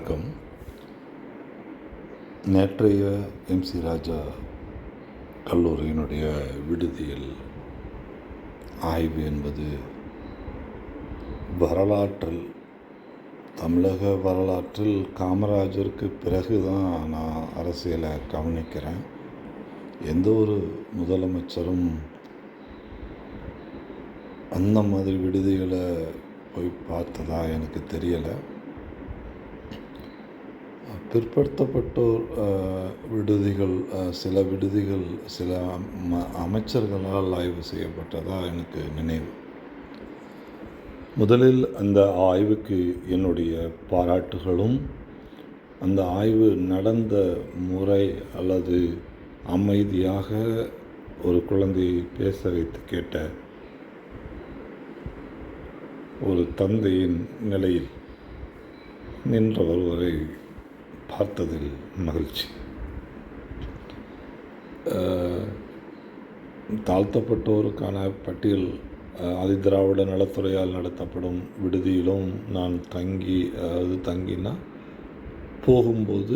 வணக்கம். நேற்றைய எம்சி ராஜா கல்லூரியினுடைய விடுதியில் ஆய்வு என்பது வரலாற்றில், தமிழக வரலாற்றில் காமராஜருக்கு பிறகு தான் நான் அரசியலை கவனிக்கிறேன். எந்த ஒரு முதலமைச்சரும் அந்த மாதிரி விடுதிகளை போய் பார்த்ததா எனக்கு தெரியலை. பிற்படுத்தப்பட்டோர் விடுதிகள், சில விடுதிகள் சில அமைச்சர்களால் ஆய்வு செய்யப்பட்டதாக எனக்கு நினைவு. முதலில் அந்த ஆய்வுக்கு என்னுடைய பாராட்டுகளும், அந்த ஆய்வு நடந்த முறை அல்லது அமைதியாக ஒரு குழந்தையை பேச வைத்து கேட்ட ஒரு தந்தையின் நிலையில் நின்ற ஒருவரை பார்த்ததில் மகிழ்ச்சி. தாழ்த்தப்பட்டோருக்கான பட்டியல் ஆதிதிராவிட நலத்துறையால் நடத்தப்படும் விடுதியிலும் நான் தங்கினா போகும்போது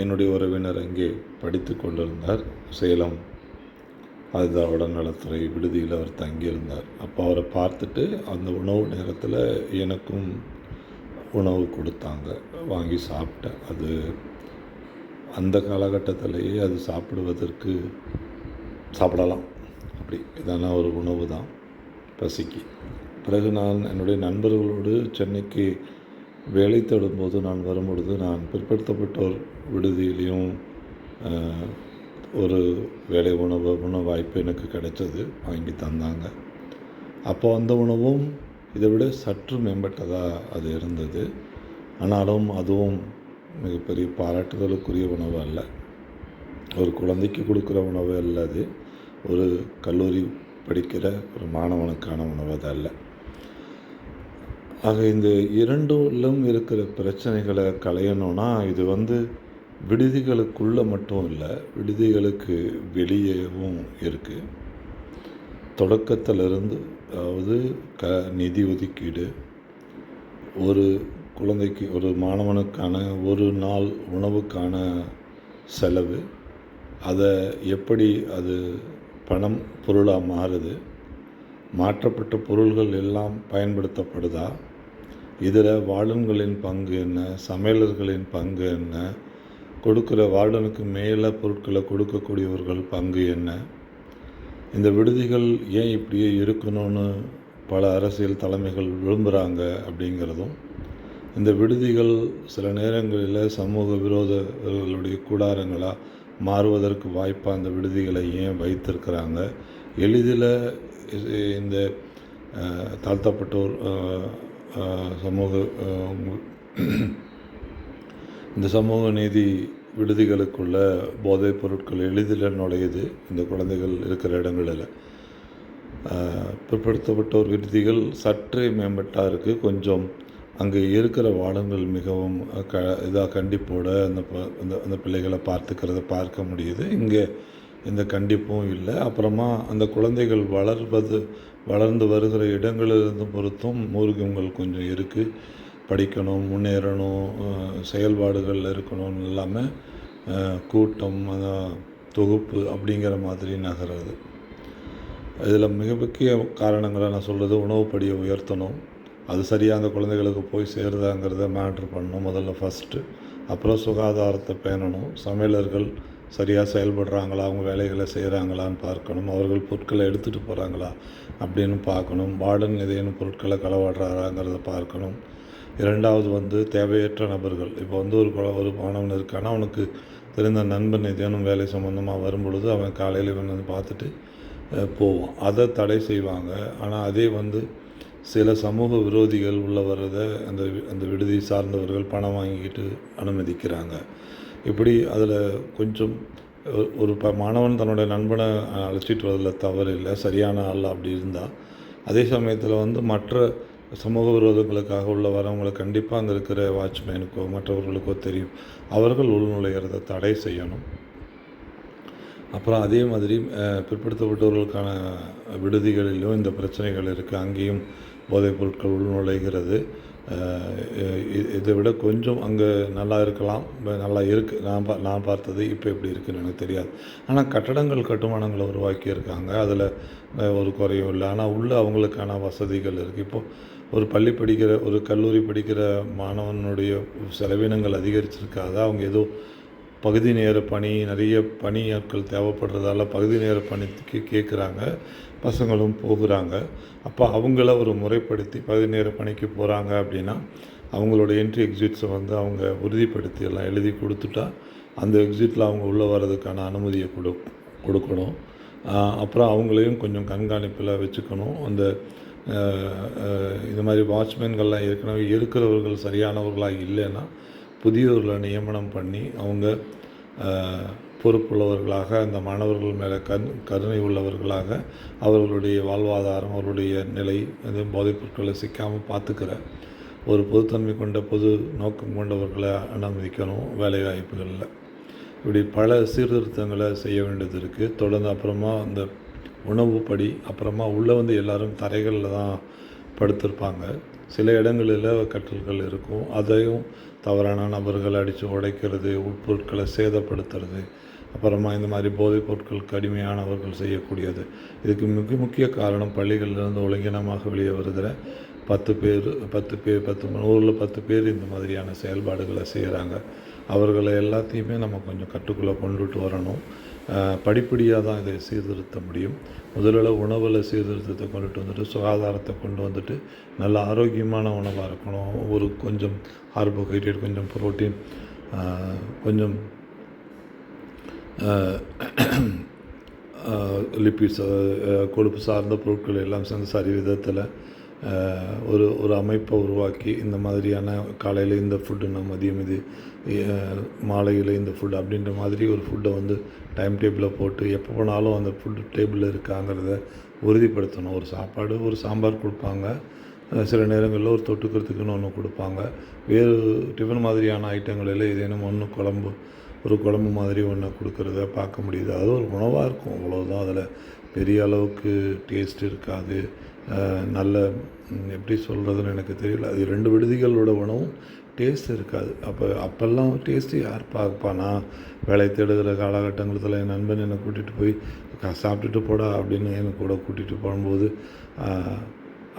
என்னுடைய உறவினர் அங்கே படித்து கொண்டிருந்தார். சேலம் ஆதிதிராவிட நலத்துறை விடுதியில் அவர் தங்கியிருந்தார். அப்போ அவரை பார்த்துட்டு அந்த உணவு நேரத்தில் எனக்கும் உணவு கொடுத்தாங்க, வாங்கி சாப்பிட்டேன். அது அந்த காலகட்டத்திலேயே அது சாப்பிடலாம், அப்படி இதான ஒரு உணவு தான் பசிக்கு. பிறகு நான் என்னுடைய நண்பர்களோடு சென்னைக்கு வேலை தேடும்போது நான் வரும்பொழுது நான் பிற்படுத்தப்பட்டோர் விடுதியிலையும் ஒரு வேலை உணவு வாய்ப்பு எனக்கு கிடைச்சது, வாங்கி தந்தாங்க. அப்போ அந்த உணவும் இதை விட சற்று மேம்பட்டதாக அது இருந்தது. ஆனாலும் அதுவும் மிகப்பெரிய பாராட்டுதலுக்குரிய உணவு அல்ல, ஒரு குழந்தைக்கு கொடுக்குற உணவு அல்ல, அது ஒரு கல்லூரி படிக்கிற ஒரு மாணவனுக்கான உணவு அது அல்ல. ஆக இந்த இரண்டிலும் இருக்கிற பிரச்சனைகளை களையணும்னா இது விடுதிகளுக்குள்ளே மட்டும் இல்லை, விடுதிகளுக்கு வெளியேவும் இருக்குது. தொடக்கத்திலிருந்து, அதாவது நிதி ஒதுக்கீடு, ஒரு குழந்தைக்கு ஒரு மாணவனுக்கான ஒரு நாள் உணவுக்கான செலவு, அதை எப்படி அது பணம் பொருளாக மாறுது, மாற்றப்பட்ட பொருள்கள் எல்லாம் பயன்படுத்தப்படுதா, இதில் வார்டன்களின் பங்கு என்ன, சமையலர்களின் பங்கு என்ன, கொடுக்குற வார்டனுக்கு மேலே பொருட்களை கொடுக்கக்கூடியவர்கள் பங்கு என்ன, இந்த விடுதிகள் ஏன் இப்படியே இருக்கணும்னு பல அரசியல் தலைமைகள் விரும்புகிறாங்க அப்படிங்கிறதும், இந்த விடுதிகள் சில நேரங்களில் சமூக விரோதர்களுடைய கூடாரங்களாக மாறுவதற்கு வாய்ப்பாக அந்த விடுதிகளை ஏன் வைத்திருக்கிறாங்க, எளிதில் இந்த தாழ்த்தப்பட்டோர் இந்த சமூக நீதி விடுதிகளுக்குள்ள போதைப் பொருட்கள் எளிதில் நுழையுது இந்த குழந்தைகள் இருக்கிற இடங்களில். பிற்படுத்தப்பட்டோர் விடுதிகள் சற்றே மேம்பட்டாக இருக்குது. கொஞ்சம் அங்கே இருக்கிற வார்டன்கள் மிகவும் கண்டிப்போடு அந்த பிள்ளைகளை பார்க்க முடியுது. இங்கே இந்த கண்டிப்பும் இல்லை. அப்புறமா அந்த குழந்தைகள் வளர்ந்து வருகிற இடங்களிலிருந்து பொறுத்தும் மூர்க்கங்கள் கொஞ்சம் இருக்குது. படிக்கணும், முன்னேறணும், செயல்பாடுகளில் இருக்கணும்னு இல்லாமல் கூட்டம், தொகுப்பு அப்படிங்கிற மாதிரி நகர்றது. இதில் மிக முக்கிய காரணங்களை நான் சொல்கிறது, உணவுப்படியை உயர்த்தணும், அது சரியாக அந்த குழந்தைகளுக்கு போய் சேருதாங்கிறத மேட்ரு பண்ணணும் முதல்ல ஃபஸ்ட்டு. அப்புறம் சுகாதாரத்தை பேணணும், சமையலர்கள் சரியாக செயல்படுறாங்களா, அவங்க வேலைகளை செய்கிறாங்களான்னு பார்க்கணும், அவர்கள் பொருட்களை எடுத்துகிட்டு போகிறாங்களா அப்படின்னு பார்க்கணும், வார்டன் ஏதேனும் பொருட்களை களவாடுறாங்கிறத பார்க்கணும். இரண்டாவது தேவையற்ற நபர்கள், இப்போ ஒரு மாணவன் இருக்கானா, அவனுக்கு தெரிந்த நண்பன் ஏதேனும் வேலை சம்மந்தமாக வரும்பொழுது அவன் காலையில் வந்து பார்த்துட்டு போவான், அதை தடை செய்வாங்க. ஆனால் அதே சில சமூக விரோதிகள் உள்ள வர்றதை அந்த விடுதி சார்ந்தவர்கள் பணம் வாங்கிக்கிட்டு அனுமதிக்கிறாங்க. இப்படி அதில் கொஞ்சம் ஒரு மாணவன் தன்னுடைய நண்பனை அழைச்சிட்டு வரதில் தவறு இல்லை, சரியான ஆள் அப்படி இருந்தால். அதே சமயத்தில் மற்ற சமூக விரோதங்களுக்காக உள்ள வரவங்களை கண்டிப்பாக அங்கே இருக்கிற வாட்ச்மேனுக்கோ மற்றவர்களுக்கோ தெரியும், அவர்கள் உள்நுழைகிறத தடை செய்யணும். அப்புறம் அதே மாதிரி பிற்படுத்தப்பட்டவர்களுக்கான விடுதிகளிலும் இந்த பிரச்சனைகள் இருக்குது. அங்கேயும் போதைப் பொருட்கள் உள்நுழைகிறது. இதை விட கொஞ்சம் அங்கே நல்லா இருக்கலாம், நல்லா இருக்குது. நான் பார்த்தது இப்போ எப்படி இருக்குதுன்னு எனக்கு தெரியாது. ஆனால் கட்டடங்கள் கட்டுமானங்களை உருவாக்கியிருக்காங்க, அதில் ஒரு குறையும் இல்லை. ஆனால் உள்ளே அவங்களுக்கான வசதிகள் இருக்குது. இப்போது ஒரு பள்ளி படிக்கிற, ஒரு கல்லூரி படிக்கிற மாணவனுடைய செலவினங்கள் அதிகரிச்சிருக்காது. அவங்க ஏதோ பகுதி நேர பணி, நிறைய பணியாட்கள் தேவைப்படுறதால பகுதி நேர பணிக்கு கேட்குறாங்க, பசங்களும் போகிறாங்க. அப்போ அவங்கள ஒரு முறைப்படுத்தி பகுதி நேர பணிக்கு போகிறாங்க அப்படின்னா அவங்களோட என்ட்ரி எக்ஸிட்ஸை வந்து அவங்க உறுதிப்படுத்தி எல்லாம் எழுதி கொடுத்துட்டா அந்த எக்ஸிட்டில் அவங்க உள்ளே வர்றதுக்கான அனுமதியை கொடுக்கணும். அப்புறம் அவங்களையும் கொஞ்சம் கண்காணிப்பில் வச்சுக்கணும். அந்த இந்த மாதிரி வாட்ச்மேன்கள்லாம் ஏற்கனவே இருக்கிறவர்கள் சரியானவர்களாக இல்லைன்னா புதியவர்களை நியமனம் பண்ணி அவங்க பொறுப்புள்ளவர்களாக, அந்த மாணவர்கள் மேலே கருணை உள்ளவர்களாக, அவர்களுடைய வாழ்வாதாரம், அவர்களுடைய நிலை, அது போதைப் பொருட்களை சிக்காமல் பார்த்துக்கிற ஒரு பொதுத்தன்மை கொண்ட, பொது நோக்கம் கொண்டவர்களை அனுமதிக்கணும் வேலைவாய்ப்புகளில். இப்படி பல சீர்திருத்தங்களை செய்ய வேண்டியது இருக்குது. தொடர்ந்து அப்புறமா அந்த உணவு படி, அப்புறமா உள்ளே வந்து எல்லோரும் தரைகளில் தான் படுத்திருப்பாங்க. சில இடங்களில் கட்டில்கள் இருக்கும், அதையும் தவறான நபர்கள் அடித்து உடைக்கிறது, உட்பொருட்களை சேதப்படுத்துறது, அப்புறமா இந்த மாதிரி போதைப் பொருட்களுக்கு அடிமையானவர்கள் செய்யக்கூடியது. இதுக்கு மிக முக்கிய காரணம் பள்ளிகளிலிருந்து ஒழுங்கினமாக வெளியே வருகிற 10 பேர் 10 பேர் இந்த மாதிரியான செயல்பாடுகளை செய்கிறாங்க. அவர்களை எல்லாத்தையுமே நம்ம கொஞ்சம் கட்டுக்குள்ளே கொண்டுட்டு வரணும். படிப்படியாக தான் இதை சீர்திருத்த முடியும். முதல்ல உணவில் சீர்திருத்தத்தை கொண்டுட்டு வந்துட்டு, சுகாதாரத்தை கொண்டு வந்துட்டு, நல்ல ஆரோக்கியமான உணவாக இருக்கணும். ஒரு கொஞ்சம் கார்போஹைட்ரேட், கொஞ்சம் புரோட்டீன், கொஞ்சம் லிப்பிட்ஸ், கொழுப்பு சார்ந்த பொருட்கள் எல்லாம் சேர்ந்து சரி விதத்தில் ஒரு அமைப்பை உருவாக்கி, இந்த மாதிரியான காலையில் இந்த ஃபுட்டுன்னா மதியம் இது, மாலையில் இந்த ஃபுட் அப்படின்ற மாதிரி ஒரு ஃபுட்டை வந்து டைம் டேபிளில் போட்டு எப்போ போனாலும் அந்த ஃபுட்டு டேபிளில் இருக்காங்கிறத உறுதிப்படுத்தணும். ஒரு சாப்பாடு, ஒரு சாம்பார் கொடுப்பாங்க, சில நேரங்களில் ஒரு தொட்டுக்கிறதுக்குன்னு ஒன்று கொடுப்பாங்க. வேறு டிஃபன் மாதிரியான ஐட்டங்களில் ஏதேனும் ஒரு குழம்பு மாதிரி ஒன்று கொடுக்குறத பார்க்க முடியுது. அது ஒரு உணவாக இருக்கும், அவ்வளோதான். அதில் பெரிய அளவுக்கு டேஸ்ட் இருக்காது. நல்ல எப்படி சொல்கிறதுன்னு எனக்கு தெரியல. அது 2 விடுதிகளோட உணவும் டேஸ்ட் இருக்காது. அப்போல்லாம் டேஸ்ட்டு யார் பார்ப்பா? நான் வேலை தேடுகிற காலகட்டங்களத்தில் என் நண்பன் என்னை கூட்டிகிட்டு போய் சாப்பிட்டுட்டு போடா அப்படின்னு என்னை கூட கூட்டிகிட்டு போகும்போது,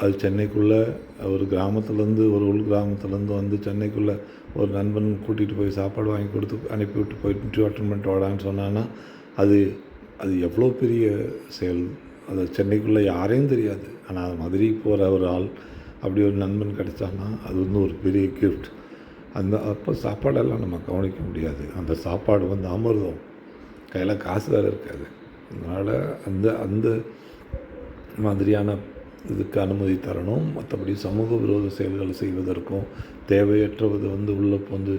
அது சென்னைக்குள்ளே ஒரு கிராமத்துலேருந்து, ஒரு உள் கிராமத்துலேருந்து வந்து சென்னைக்குள்ளே ஒரு நண்பன் கூட்டிகிட்டு போய் சாப்பாடு வாங்கி கொடுத்து அனுப்பிவிட்டு போயிட்டு அட்டன் பண்ணிட்டு வாடான்னு சொன்னான்னா அது எவ்வளோ பெரிய செயல். அது சென்னைக்குள்ளே யாரையும் தெரியாது, ஆனால் மதுரைக்கு போகிற ஒரு ஆள் அப்படி ஒரு நண்பன் கிடைச்சான்னா அது வந்து ஒரு பெரிய கிஃப்ட். அப்போ சாப்பாடெல்லாம் நம்ம கவனிக்க முடியாது. அந்த சாப்பாடு வந்து அமிர்தம், கையில் காசு வேறு இருக்காது. அதனால் அந்த மாதிரியான இதுக்கு அனுமதி தரணும். மற்றபடி சமூக விரோத செயல்கள் செய்வதற்கும், தேவையற்றது வந்து உள்ளே வந்து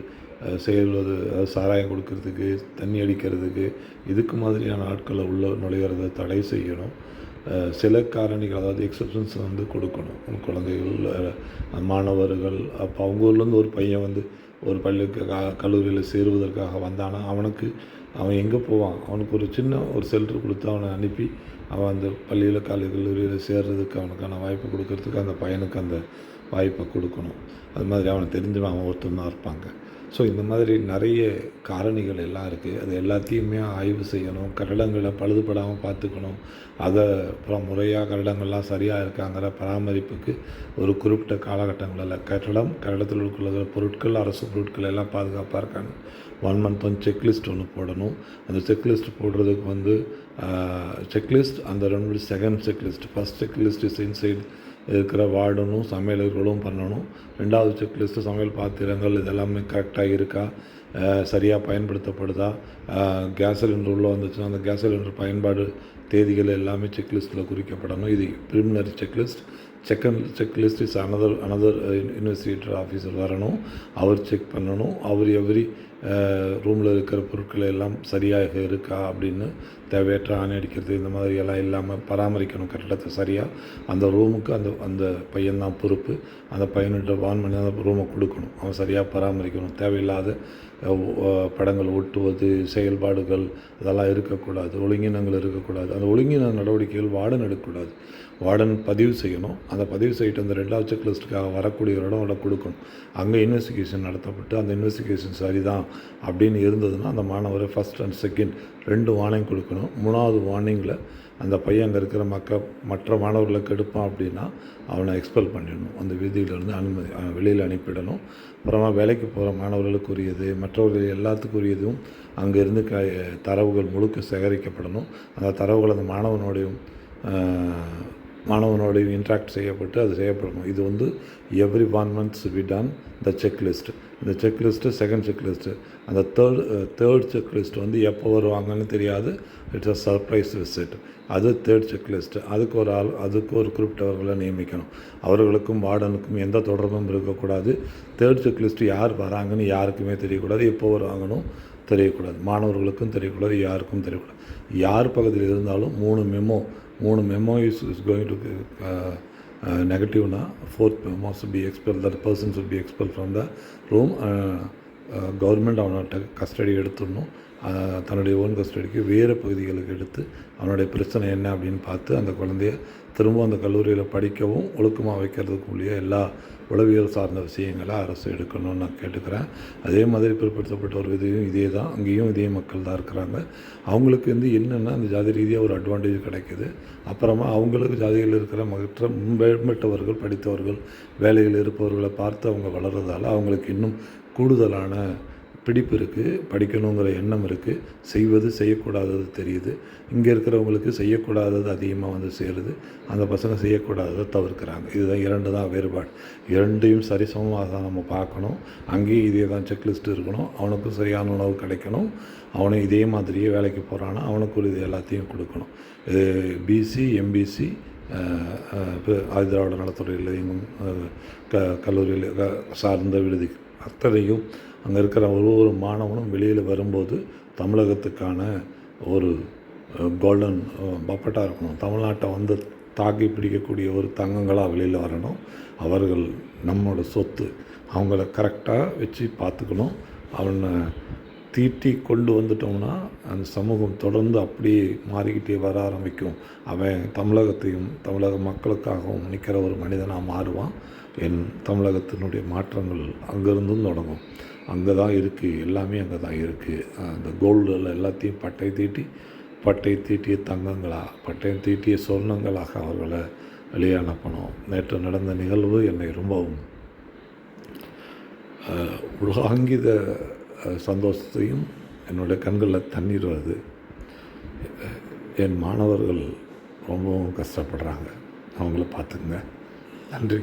செய்வது, சாராயம் கொடுக்கறதுக்கு, தண்ணி அடிக்கிறதுக்கு, இதுக்கு மாதிரியான ஆட்களை உள்ள நுழையிறதை தடை செய்யணும். சில காரணிகள், அதாவது எக்ஸப்ஷன்ஸ் வந்து கொடுக்கணும். குழந்தைகள், மாணவர்கள், அப்போ அவங்க ஊர்லேருந்து ஒரு பையன் வந்து ஒரு கல்லூரியில் சேருவதற்காக வந்தானா அவன் எங்கே போவான்? அவனுக்கு ஒரு சின்ன ஒரு ஷெல்டர் கொடுத்து அவனை அனுப்பி அவன் அந்த பள்ளியில் கல்லூரியில் சேர்றதுக்கு அவனுக்கான வாய்ப்பு கொடுக்கறதுக்கு அந்த பையனுக்கு அந்த வாய்ப்பை கொடுக்கணும். அது மாதிரி அவனை தெரிஞ்சவன் அவன் ஒருத்தன் தான் இருப்பாங்க. ஸோ இந்த மாதிரி நிறைய காரணிகள் எல்லாம் இருக்குது. அது எல்லாத்தையுமே ஆய்வு செய்யணும். கட்டடங்களை பழுதுபடாமல் பார்த்துக்கணும். அதை அப்புறம் முறையாக கட்டடங்கள்லாம் சரியாக இருக்காங்கிற பராமரிப்புக்கு ஒரு குறிப்பிட்ட காலகட்டங்களில் கட்டடத்தில் இருக்கிற பொருட்கள், அரசு பொருட்கள் எல்லாம் பாதுகாப்பாக இருக்காங்க. 1 month செக்லிஸ்ட் ஒன்று போடணும். அந்த செக்லிஸ்ட் போடுறதுக்கு வந்து செக்லிஸ்ட், அந்த 2 second checklist, first checklist is inside இருக்கிற வார்டனும் சமையலர்களும் பண்ணணும். 2வது செக்லிஸ்ட்டு சமையல் பாத்திரங்கள் இதெல்லாமே கரெக்டாக இருக்கா, சரியாக பயன்படுத்தப்படுதா, கேஸ் சிலிண்டர் உள்ளே வந்துச்சுன்னா அந்த கேஸ் சிலிண்டர் பயன்பாடு தேதிகள் எல்லாமே செக்லிஸ்ட்டில் குறிக்கப்படணும். இது preliminary checklist. Second checklist is another investigator officer வரணும். அவர் செக் பண்ணணும். அவர் எவ்ரி ரூமில் இருக்கிற பொருட்கள் எல்லாம் சரியாக இருக்கா அப்படின்னு தேவையற்ற ஆணை அடிக்கிறது இந்த மாதிரி எல்லாம் இல்லாமல் பராமரிக்கணும் கட்டடத்தை சரியாக. அந்த ரூமுக்கு அந்த பையன்தான் பொறுப்பு. அந்த பையன்கிட்ட வான் பண்ணி அந்த ரூமை கொடுக்கணும். அவன் சரியாக பராமரிக்கணும். தேவையில்லாத படங்கள் ஒட்டுவது, செயல்பாடுகள் அதெல்லாம் இருக்கக்கூடாது. ஒழுங்கினங்கள் இருக்கக்கூடாது. அந்த ஒழுங்கின நடவடிக்கைகள் வார்டன் எடுக்கக்கூடாது. வார்டன் பதிவு செய்யணும். அந்த பதிவு செய்யிட்டு அந்த 2வது செக்லிஸ்ட்டுக்காக வரக்கூடியவரிடம் அவரை கொடுக்கணும். அங்கே இன்வெஸ்டிகேஷன் நடத்தப்பட்டு அந்த இன்வெஸ்டிகேஷன் சரிதான் அப்படின்னு இருந்ததுன்னா அந்த மாணவரை ஃபஸ்ட் அண்ட் செகண்ட் 2 வார்னிங் கொடுக்கணும். 3வது வார்னிங்கில் அந்த பையன் அங்கே இருக்கிற மற்ற மாணவர்களை கெடுப்பான் அப்படின்னா அவனை எக்ஸ்பெல் பண்ணிடணும். அந்த விதியிலேருந்து வெளியில் அனுப்பிடணும். அப்புறமா வேலைக்கு போகிற மாணவர்களுக்குரியது மற்றவர்கள் எல்லாத்துக்குரியதும் அங்கேருந்து தரவுகள் முழுக்க சேகரிக்கப்படணும். அந்த தரவுகள் அந்த மாணவனோடையும் இன்ட்ராக்ட் செய்யப்பட்டு அது செய்யப்படணும். இது வந்து every 1 month we done the checklist. இந்த செக்லிஸ்ட்டு செகண்ட் செக்லிஸ்ட்டு. அந்த தேர்ட் செக்லிஸ்ட் வந்து எப்போ வருவாங்கன்னு தெரியாது. It's a surprise visit. அது தேர்ட் செக்லிஸ்ட்டு. அதுக்கு ஒரு குறிப்பிட்டவர்களை நியமிக்கணும். அவர்களுக்கும் வார்டனுக்கும் எந்த தொடர்பும் இருக்கக்கூடாது. தேர்ட் செக்லிஸ்ட்டு யார் வராங்கன்னு யாருக்குமே தெரியக்கூடாது. எப்போ வருவாங்கன்னு தெரியக்கூடாது. மாணவர்களுக்கும் தெரியக்கூடாது, யாருக்கும் தெரியக்கூடாது. யார் பக்கத்தில் இருந்தாலும் 3 மெமோ இஸ் கோயிங் டு நெகட்டிவ்னா 4th memo should be expelled. That person should be expelled from the room. Government அவனோட கஸ்டடி எடுத்துடணும். தன்னுடைய ஓன் கஸ்டடிக்கு வேறு பகுதிகளுக்கு எடுத்து அவனுடைய பிரச்சனை என்ன அப்படின்னு பார்த்து அந்த குழந்தைய திரும்ப அந்த கல்லூரியில் படிக்கவும் ஒழுக்கமாக வைக்கிறதுக்குள்ளேயே எல்லா உளவியல் சார்ந்த விஷயங்களை அரசு எடுக்கணும்னு நான் கேட்டுக்கிறேன். அதே மாதிரி பிற்படுத்தப்பட்ட ஒரு இதையும் இதே தான், அங்கேயும் இதே மக்கள் தான் இருக்கிறாங்க. அவங்களுக்கு வந்து என்னென்னா அந்த ஜாதி ரீதியாக ஒரு அட்வான்டேஜ் கிடைக்கிது. அப்புறமா அவங்களுக்கு ஜாதியில் இருக்கிற மற்ற மேம்பட்டவர்கள் படித்தவர்கள் வேலையில் இருப்பவர்களை பார்த்து அவங்க வளர்கிறதால அவங்களுக்கு இன்னும் கூடுதலான பிடிப்பு இருக்குது, படிக்கணுங்கிற எண்ணம் இருக்குது. செய்யக்கூடாதது தெரியுது. இங்கே இருக்கிறவங்களுக்கு செய்யக்கூடாதது அதிகமாக வந்து சேருது. அந்த பசங்க செய்யக்கூடாததை தவிர்க்கிறாங்க. இதுதான் 2 தான் வேறுபாடு. 2யும் சரிசமமாக தான் நம்ம பார்க்கணும். அங்கேயும் இதே தான் செக்லிஸ்ட் இருக்கணும். அவனுக்கும் சரியான உணவு கிடைக்கணும். அவனும் இதே மாதிரியே வேலைக்கு போகிறான்னா அவனுக்கு இது எல்லாத்தையும் கொடுக்கணும். இது பிசி எம்பிசி ஆதிதிராவிட நலத்துறையில் எங்கும் கல்லூரியில் சார்ந்த விடுதி அத்தனையும் அங்கே இருக்கிற ஒரு மாணவனும் வெளியில் வரும்போது தமிழகத்துக்கான ஒரு கோல்டன் பப்பட்டா இருக்கணும். தமிழ்நாட்டை வந்து தாக்கி பிடிக்கக்கூடிய ஒரு தங்கங்களாக வெளியில் வரணும். அவர்கள் நம்மளோட சொத்து. அவங்கள கரெக்டாக வச்சு பார்த்துக்கணும். அவனை தீட்டி கொண்டு வந்துட்டோம்னா அந்த சமூகம் தொடர்ந்து அப்படியே மாறிக்கிட்டே வர ஆரம்பிக்கும். அவன் தமிழகத்தையும் தமிழக மக்களுக்காகவும் நிற்கிற ஒரு மனிதனாக மாறுவான். தமிழகத்தினுடைய மாற்றங்கள் அங்கேருந்தும் தொடங்கும். அங்கே தான் இருக்குது, எல்லாமே அங்கே தான் இருக்குது. அந்த கோல்டில் எல்லாத்தையும் பட்டை தீட்டிய தங்கங்களாக, பட்டயம் தீட்டிய சொர்ணங்களாக அவர்களை வெளியே அனுப்பணும். நேற்று நடந்த நிகழ்வு என்னை ரொம்பவும் உலகாங்கித சந்தோஷத்தையும் என்னுடைய கண்களில் தண்ணீர் வருது. என் மாணவர்கள் ரொம்பவும் கஷ்டப்படுறாங்க. அவங்கள பார்த்துக்குங்க. நன்றி.